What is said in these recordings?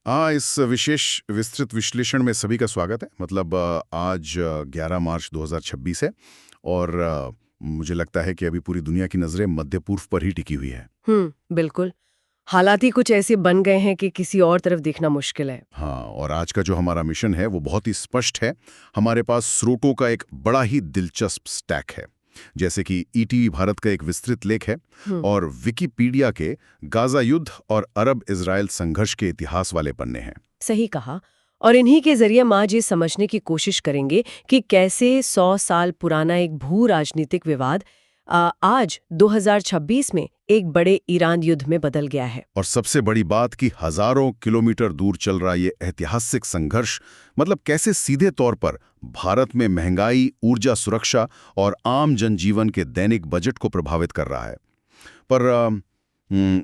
इस विशेष विस्तृत विश्लेषण में सभी का स्वागत है। मतलब आज 11 मार्च 2026 है और मुझे लगता है कि अभी पूरी दुनिया की नज़रें मध्य पूर्व पर ही टिकी हुई है। बिल्कुल। हालात ही कुछ ऐसे बन गए हैं कि किसी और तरफ देखना मुश्किल है। हाँ, और आज का जो हमारा मिशन है वो बहुत ही स्पष्ट है। हमारे पास स्रोतों का एक बड़ा ही दिलचस्प स्टैक है, जैसे कि ईटीवी भारत का एक विस्तृत लेख है और विकिपीडिया के गाजा युद्ध और अरब इजराइल संघर्ष के इतिहास वाले पन्ने हैं। सही कहा। और इन्हीं के जरिए हम आज ये समझने की कोशिश करेंगे कि कैसे 100 साल पुराना एक भू राजनीतिक विवाद आज 2026 में एक बड़े ईरान युद्ध में बदल गया है। और सबसे बड़ी बात कि हजारों किलोमीटर दूर चल रहा ये ऐतिहासिक संघर्ष मतलब कैसे सीधे तौर पर भारत में महंगाई, ऊर्जा सुरक्षा और आम जनजीवन के दैनिक बजट को प्रभावित कर रहा है। पर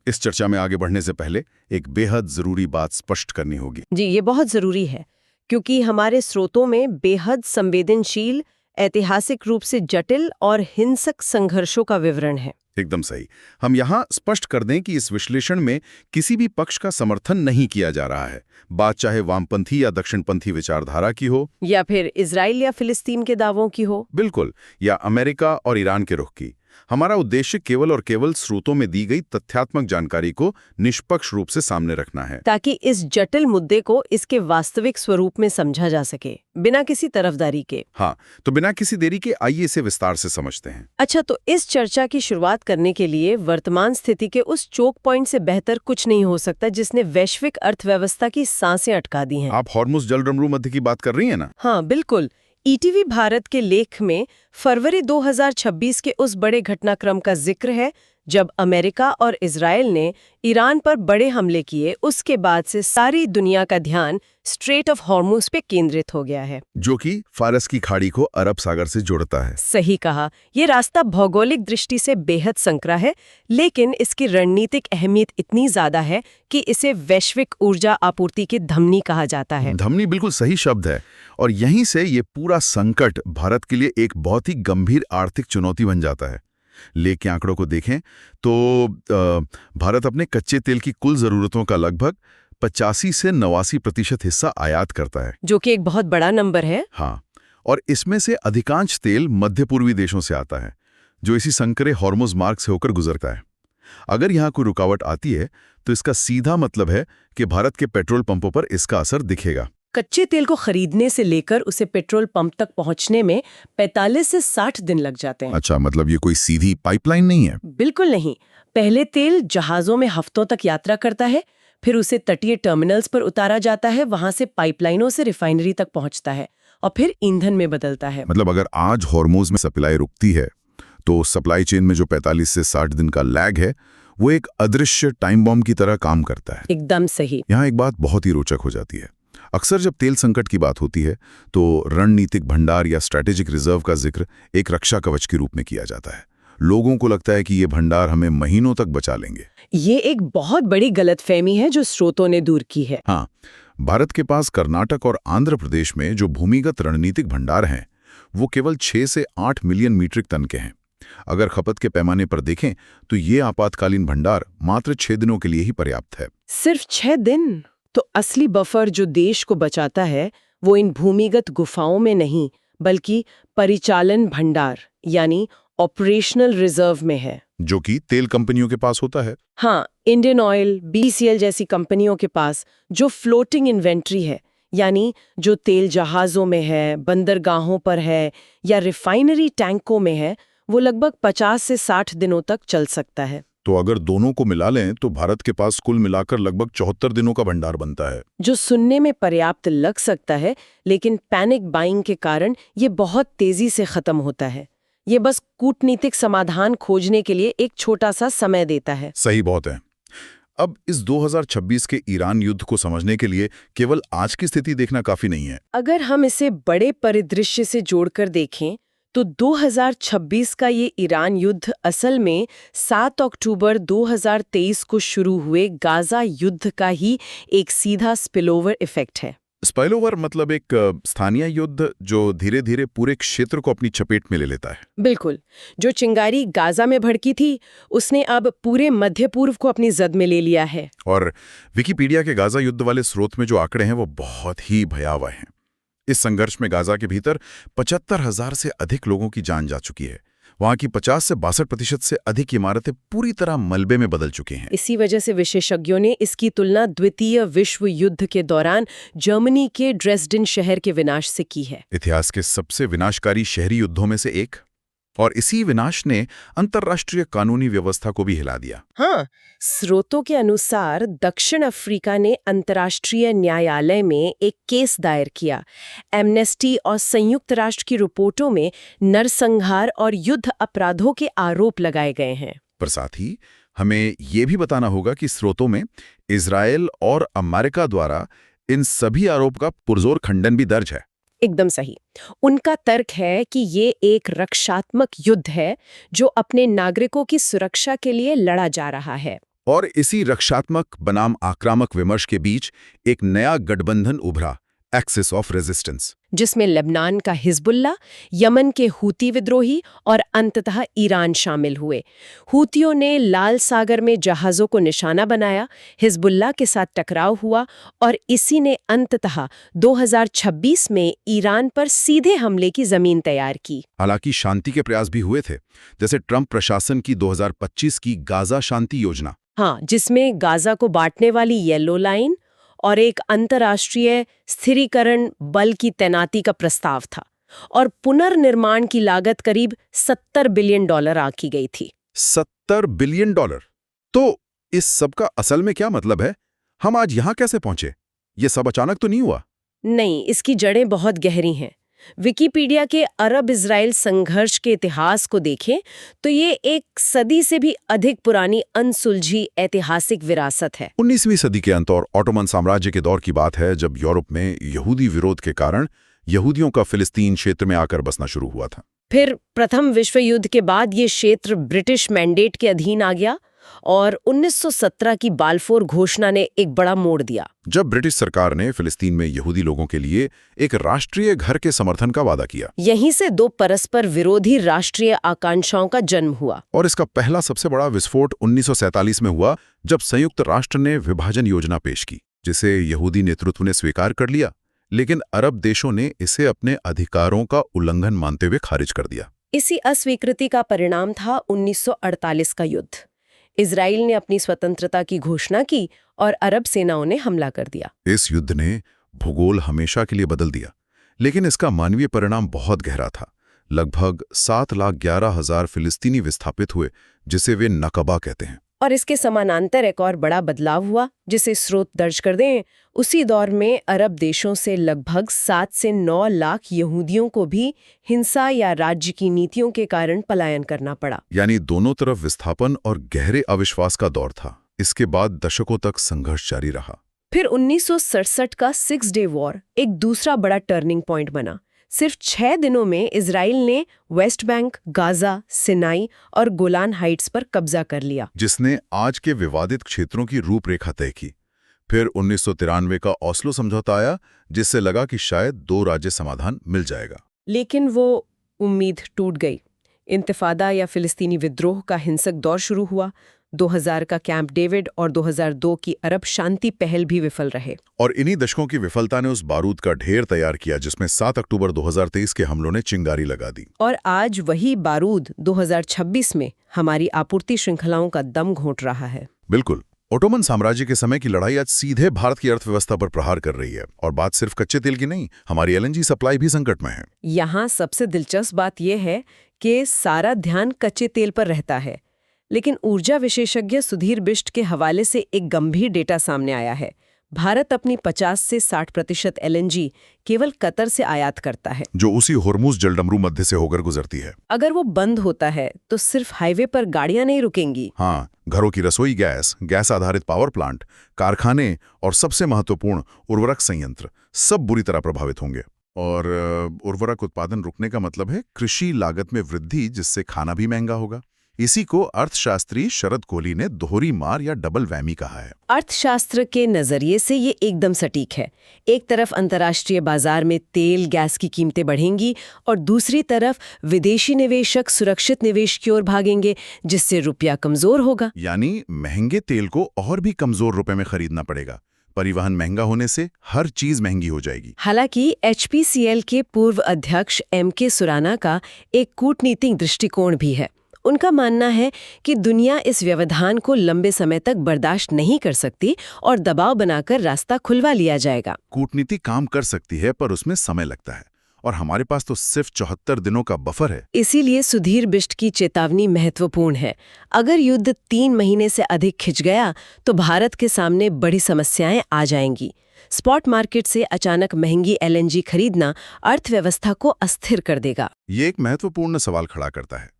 इस चर्चा में आगे बढ़ने से पहले एक बेहद जरूरी बात स्पष्ट करनी होगी। जी, ये बहुत जरूरी है क्योंकि हमारे स्रोतों में बेहद संवेदनशील, ऐतिहासिक रूप से जटिल और हिंसक संघर्षों का विवरण है। एकदम सही। हम यहाँ स्पष्ट कर दें कि इस विश्लेषण में किसी भी पक्ष का समर्थन नहीं किया जा रहा है, बात चाहे वामपंथी या दक्षिणपंथी विचारधारा की हो, या फिर इजराइल या फिलिस्तीन के दावों की हो, बिल्कुल, या अमेरिका और ईरान के रुख की। हमारा उद्देश्य केवल और केवल स्रोतों में दी गई तथ्यात्मक जानकारी को निष्पक्ष रूप से सामने रखना है, ताकि इस जटिल मुद्दे को इसके वास्तविक स्वरूप में समझा जा सके, बिना किसी तरफदारी के। हाँ, तो बिना किसी देरी के आइए इसे विस्तार से समझते हैं। अच्छा, तो इस चर्चा की शुरुआत करने के लिए वर्तमान स्थिति के उस चोक पॉइंट से बेहतर कुछ नहीं हो सकता जिसने वैश्विक अर्थव्यवस्था की सांसें अटका दी हैं। आप हॉर्मुज़ जलरमरू मध्य की बात कर रही हैं ना? हाँ, बिल्कुल। ईटीवी भारत के लेख में फरवरी 2026 के उस बड़े घटनाक्रम का जिक्र है जब अमेरिका और इजराइल ने ईरान पर बड़े हमले किए। उसके बाद से सारी दुनिया का ध्यान स्ट्रेट ऑफ हॉर्मुज़ पे केंद्रित हो गया है, जो कि फारस की खाड़ी को अरब सागर से जोड़ता है। सही कहा। ये रास्ता भौगोलिक दृष्टि से बेहद संकरा है, लेकिन इसकी रणनीतिक अहमियत इतनी ज्यादा है कि इसे वैश्विक ऊर्जा आपूर्ति की धमनी कहा जाता है। धमनी बिल्कुल सही शब्द है। और यहीं से ये पूरा संकट भारत के लिए एक बहुत ही गंभीर आर्थिक चुनौती बन जाता है। लेख के आंकड़ों को देखें तो भारत अपने कच्चे तेल की कुल जरूरतों का लगभग 85 से 89% हिस्सा आयात करता है, जो कि एक बहुत बड़ा नंबर है। हाँ, और इसमें से अधिकांश तेल मध्य पूर्वी देशों से आता है, जो इसी संकरे हॉर्मुज़ मार्ग से होकर गुजरता है। अगर यहाँ कोई रुकावट आती है तो इसका सीधा मतलब है कि भारत के पेट्रोल पंपों पर इसका असर दिखेगा। कच्चे तेल को खरीदने से लेकर उसे पेट्रोल पंप तक पहुंचने में 45 से 60 दिन लग जाते हैं। अच्छा, मतलब ये कोई सीधी पाइपलाइन नहीं है? बिल्कुल नहीं। पहले तेल जहाजों में हफ्तों तक यात्रा करता है, फिर उसे तटीय टर्मिनल्स पर उतारा जाता है, वहां से पाइपलाइनों से रिफाइनरी तक पहुंचता है और फिर ईंधन में बदलता है। मतलब अगर आज हॉर्मुज़ में सप्लाई रुकती है तो सप्लाई चेन में जो 45 से 60 दिन का लैग है वो एक अदृश्य टाइम बॉम्ब की तरह काम करता है। एकदम सही। यहाँ एक बात बहुत ही रोचक हो जाती है। अक्सर जब तेल संकट की बात होती है तो रणनीतिक भंडार या स्ट्रैटेजिक रिजर्व का जिक्र एक रक्षा कवच के रूप में किया जाता है। लोगों को लगता है कि ये भंडार हमें महीनों तक बचा लेंगे। ये एक बहुत बड़ी गलतफहमी है जो स्रोतों ने दूर की है। हाँ, भारत के पास कर्नाटक और आंध्र प्रदेश में जो भूमिगत रणनीतिक भंडार हैं वो केवल 6 से 8 मिलियन मीट्रिक टन के हैं। अगर खपत के पैमाने पर देखें तो ये आपातकालीन भंडार मात्र 6 दिनों के लिए ही पर्याप्त है। सिर्फ 6 दिन? तो असली बफर जो देश को बचाता है वो इन भूमिगत गुफाओं में नहीं, बल्कि परिचालन भंडार यानी ऑपरेशनल रिजर्व में है, जो कि तेल कंपनियों के पास होता है। हाँ, इंडियन ऑयल, बीसीएल जैसी कंपनियों के पास जो फ्लोटिंग इन्वेंट्री है, यानी जो तेल जहाज़ों में है, बंदरगाहों पर है या रिफाइनरी टैंकों में है, वो लगभग 50 से 60 दिनों तक चल सकता है। तो अगर दोनों को मिला लें तो भारत के पास कुल मिलाकर लगभग 74 दिनों का भंडार बनता है, जो सुनने में पर्याप्त लग सकता है, लेकिन पैनिक बाइंग के कारण ये बहुत तेजी से खत्म होता है। ये बस कूटनीतिक समाधान खोजने के लिए एक छोटा सा समय देता है। सही बहुत है। अब इस 2026 के ईरान युद्ध को समझने के लिए केवल आज की स्थिति देखना काफी नहीं है। अगर हम इसे बड़े परिदृश्य से जोड़कर देखें तो 2026 का ये ईरान युद्ध असल में 7 अक्टूबर 2023 को शुरू हुए गाजा युद्ध का ही एक सीधा स्पिलओवर इफेक्ट है। स्पाइलओवर मतलब एक स्थानीय युद्ध जो धीरे धीरे पूरे क्षेत्र को अपनी चपेट में ले लेता है। बिल्कुल। जो चिंगारी गाजा में भड़की थी, उसने अब पूरे मध्य पूर्व को अपनी जद में ले लिया है। और विकिपीडिया के गाजा युद्ध वाले स्रोत में जो आंकड़े हैं वो बहुत ही भयावह हैं। इस संघर्ष में गाजा के भीतर 75,000 से अधिक लोगों की जान जा चुकी है। वहां की 50 से 62% से अधिक इमारतें पूरी तरह मलबे में बदल चुकी हैं। इसी वजह से विशेषज्ञों ने इसकी तुलना द्वितीय विश्व युद्ध के दौरान जर्मनी के ड्रेसडेन शहर के विनाश से की है। इतिहास के सबसे विनाशकारी शहरी युद्धों में से एक। और इसी विनाश ने अंतर्राष्ट्रीय कानूनी व्यवस्था को भी हिला दिया। हाँ, स्रोतों के अनुसार दक्षिण अफ्रीका ने अंतर्राष्ट्रीय न्यायालय में एक केस दायर किया। एमनेस्टी और संयुक्त राष्ट्र की रिपोर्टों में नरसंहार और युद्ध अपराधों के आरोप लगाए गए हैं। पर साथ ही हमें ये भी बताना होगा कि स्रोतों में इजरायल और अमेरिका द्वारा इन सभी आरोप का पुरजोर खंडन भी दर्ज है। एकदम सही। उनका तर्क है कि ये एक रक्षात्मक युद्ध है जो अपने नागरिकों की सुरक्षा के लिए लड़ा जा रहा है। और इसी रक्षात्मक बनाम आक्रामक विमर्श के बीच एक नया गठबंधन उभरा, एक्सिस ऑफ रेजिस्टेंस, जिसमें लेबनान का हिजबुल्ला, यमन के हूती विद्रोही और अंततः ईरान शामिल हुए। हूतियों ने लाल सागर में जहाज़ों को निशाना बनाया, हिजबुल्ला के साथ टकराव हुआ और इसी ने अंततः 2026 में ईरान पर सीधे हमले की जमीन तैयार की। हालांकि शांति के प्रयास भी हुए थे, जैसे ट्रंप प्रशासन की 2025 की गाजा शांति योजना। हाँ, जिसमें गाजा को बांटने वाली येलो लाइन और एक अंतर्राष्ट्रीय स्थिरीकरण बल की तैनाती का प्रस्ताव था और पुनर्निर्माण की लागत करीब $70 बिलियन आंकी गई थी। $70 बिलियन। तो इस सब का असल में क्या मतलब है? हम आज यहां कैसे पहुंचे? ये सब अचानक तो नहीं हुआ। नहीं, इसकी जड़ें बहुत गहरी हैं। विकिपीडिया के अरब इजराइल संघर्ष के इतिहास को देखें तो ये एक सदी से भी अधिक पुरानी अनसुलझी ऐतिहासिक विरासत है। 19वीं सदी के अंत और ऑटोमन साम्राज्य के दौर की बात है, जब यूरोप में यहूदी विरोध के कारण यहूदियों का फिलिस्तीन क्षेत्र में आकर बसना शुरू हुआ था। फिर प्रथम विश्व युद्ध के बाद ये क्षेत्र ब्रिटिश मैंडेट के अधीन आ गया और 1917 की बाल्फोर घोषणा ने एक बड़ा मोड़ दिया, जब ब्रिटिश सरकार ने फिलिस्तीन में यहूदी लोगों के लिए एक राष्ट्रीय घर के समर्थन का वादा किया। यहीं से दो परस्पर विरोधी राष्ट्रीय आकांक्षाओं का जन्म हुआ। और इसका पहला सबसे बड़ा विस्फोट 1947 में हुआ, जब संयुक्त राष्ट्र ने विभाजन योजना पेश की, जिसे यहूदी नेतृत्व ने स्वीकार कर लिया, लेकिन अरब देशों ने इसे अपने अधिकारों का उल्लंघन मानते हुए खारिज कर दिया। इसी अस्वीकृति का परिणाम था 1948 का युद्ध। इजराइल ने अपनी स्वतंत्रता की घोषणा की और अरब सेनाओं ने हमला कर दिया। इस युद्ध ने भूगोल हमेशा के लिए बदल दिया, लेकिन इसका मानवीय परिणाम बहुत गहरा था। लगभग 7,11,000 फिलिस्तीनी विस्थापित हुए, जिसे वे नकबा कहते हैं। और इसके समानांतर एक और बड़ा बदलाव हुआ, जिसे स्रोत दर्ज कर दें। उसी दौर में अरब देशों से लगभग 7 से 9 लाख यहूदियों को भी हिंसा या राज्य की नीतियों के कारण पलायन करना पड़ा। यानी दोनों तरफ विस्थापन और गहरे अविश्वास का दौर था। इसके बाद दशकों तक संघर्ष जारी रहा। फिर 1967 का 6 डे वॉर एक दूसरा बड़ा टर्निंग पॉइंट बना। सिर्फ 6 दिनों में इजराइल ने वेस्ट बैंक, गाजा, सिनाई और गोलान हाइट्स पर कब्जा कर लिया, जिसने आज के विवादित क्षेत्रों की रूपरेखा तय की। फिर 1993 का ओस्लो समझौता आया, जिससे लगा कि शायद 2 राज्य समाधान मिल जाएगा। लेकिन वो उम्मीद टूट गई। इंतिफादा या फिलिस्तीनी विद्रोह का हिंसक दौर शुरू हुआ। 2000 का कैंप डेविड और 2002 की अरब शांति पहल भी विफल रहे। और इन्हीं दशकों की विफलता ने उस बारूद का ढेर तैयार किया, जिसमें 7 अक्टूबर 2023 के हमलों ने चिंगारी लगा दी। और आज वही बारूद 2026 में हमारी आपूर्ति श्रृंखलाओं का दम घोंट रहा है। बिल्कुल। ओटोमन साम्राज्य के समय की लड़ाई आज सीधे भारत की अर्थव्यवस्था पर प्रहार कर रही है। और बात सिर्फ कच्चे तेल की नहीं, हमारी एलएनजी सप्लाई भी संकट में है। यहाँ सबसे दिलचस्प बात यह है कि सारा ध्यान कच्चे तेल पर रहता है, लेकिन ऊर्जा विशेषज्ञ सुधीर बिष्ट के हवाले से एक गंभीर डेटा सामने आया है। भारत अपनी 50 से 60% एलएनजी केवल कतर से आयात करता है, जो उसी होर्मुज जलडमरू मध्य से होकर गुजरती है। अगर वो बंद होता है तो सिर्फ हाईवे पर गाड़ियां नहीं रुकेंगी। हाँ, घरों की रसोई गैस, गैस आधारित पावर प्लांट, कारखाने और सबसे महत्वपूर्ण उर्वरक संयंत्र सब बुरी तरह प्रभावित होंगे। और उर्वरक उत्पादन रुकने का मतलब है कृषि लागत में वृद्धि, जिससे खाना भी महंगा होगा। इसी को अर्थशास्त्री शरद कोहली ने दोहरी मार या डबल वैमी कहा है। अर्थशास्त्र के नजरिए से ये एकदम सटीक है। एक तरफ अंतर्राष्ट्रीय बाजार में तेल गैस की कीमतें बढ़ेंगी और दूसरी तरफ विदेशी निवेशक सुरक्षित निवेश की ओर भागेंगे, जिससे रुपया कमजोर होगा। यानी महंगे तेल को और भी कमजोर रुपए में खरीदना पड़ेगा। परिवहन महंगा होने से हर चीज महंगी हो जाएगी। हालांकि HPCL के पूर्व अध्यक्ष MK सुराना का एक कूटनीतिक दृष्टिकोण भी है। उनका मानना है कि दुनिया इस व्यवधान को लंबे समय तक बर्दाश्त नहीं कर सकती और दबाव बनाकर रास्ता खुलवा लिया जाएगा। कूटनीति काम कर सकती है, पर उसमें समय लगता है और हमारे पास तो सिर्फ 74 दिनों का बफर है। इसीलिए सुधीर बिष्ट की चेतावनी महत्वपूर्ण है। अगर युद्ध 3 महीने से अधिक खिंच गया तो भारत के सामने बड़ी समस्याएं आ जाएंगी। स्पॉट मार्केट से अचानक महंगी LNG खरीदना अर्थव्यवस्था को अस्थिर कर देगा। ये एक महत्वपूर्ण सवाल खड़ा करता है।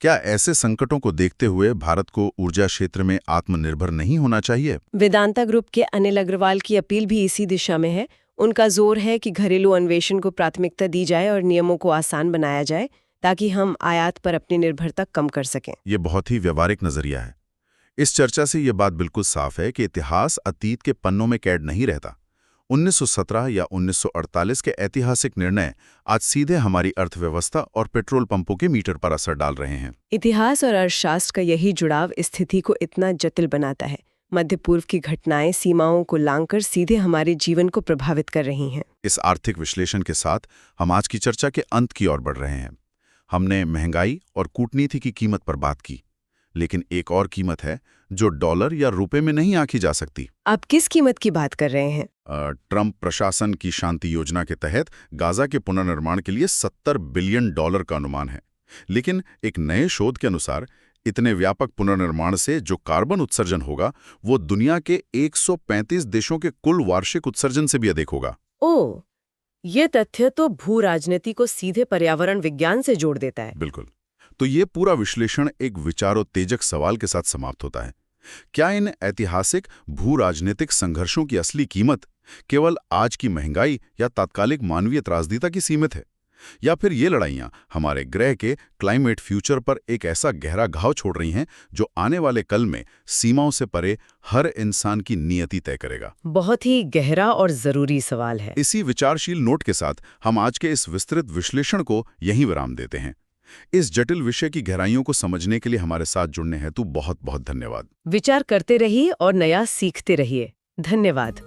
क्या ऐसे संकटों को देखते हुए भारत को ऊर्जा क्षेत्र में आत्मनिर्भर नहीं होना चाहिए? वेदांता ग्रुप के अनिल अग्रवाल की अपील भी इसी दिशा में है। उनका जोर है कि घरेलू अन्वेषण को प्राथमिकता दी जाए और नियमों को आसान बनाया जाए, ताकि हम आयात पर अपनी निर्भरता कम कर सकें। ये बहुत ही व्यवहारिक नजरिया है। इस चर्चा से ये बात बिल्कुल साफ है कि इतिहास अतीत के पन्नों में कैद नहीं रहता। 1917 या 1948 के ऐतिहासिक निर्णय आज सीधे हमारी अर्थव्यवस्था और पेट्रोल पंपों के मीटर पर असर डाल रहे हैं। इतिहास और अर्थशास्त्र का यही जुड़ाव स्थिति को इतना जटिल बनाता है। मध्य पूर्व की घटनाएं सीमाओं को लांघकर सीधे हमारे जीवन को प्रभावित कर रही हैं। इस आर्थिक विश्लेषण के साथ हम आज की चर्चा के अंत की ओर बढ़ रहे हैं। हमने महंगाई और कूटनीति की कीमत पर बात की, लेकिन एक और कीमत है जो डॉलर या रुपए में नहीं आंकी जा सकती। आप किस कीमत की बात कर रहे हैं? ट्रंप प्रशासन की शांति योजना के तहत गाजा के पुनर्निर्माण के लिए $70 बिलियन का अनुमान है। लेकिन एक नए शोध के अनुसार इतने व्यापक पुनर्निर्माण से जो कार्बन उत्सर्जन होगा वो दुनिया के 135 देशों के कुल वार्षिक उत्सर्जन से भी अधिक होगा। ओह, ये तथ्य तो भू राजनीति को सीधे पर्यावरण विज्ञान से जोड़ देता है। बिल्कुल। तो ये पूरा विश्लेषण एक विचारोत्तेजक सवाल के साथ समाप्त होता है। क्या इन ऐतिहासिक भू राजनीतिक संघर्षों की असली कीमत केवल आज की महंगाई या तात्कालिक मानवीय त्रासदीता की सीमित है, या फिर ये लड़ाइयां हमारे ग्रह के क्लाइमेट फ्यूचर पर एक ऐसा गहरा घाव छोड़ रही हैं जो आने वाले कल में सीमाओं से परे हर इंसान की नियति तय करेगा? बहुत ही गहरा और जरूरी सवाल है। इसी विचारशील नोट के साथ हम आज के इस विस्तृत विश्लेषण को यहीं विराम देते हैं। इस जटिल विषय की गहराइयों को समझने के लिए हमारे साथ जुड़ने हेतु बहुत बहुत धन्यवाद। विचार करते रहिए और नया सीखते रहिए। धन्यवाद।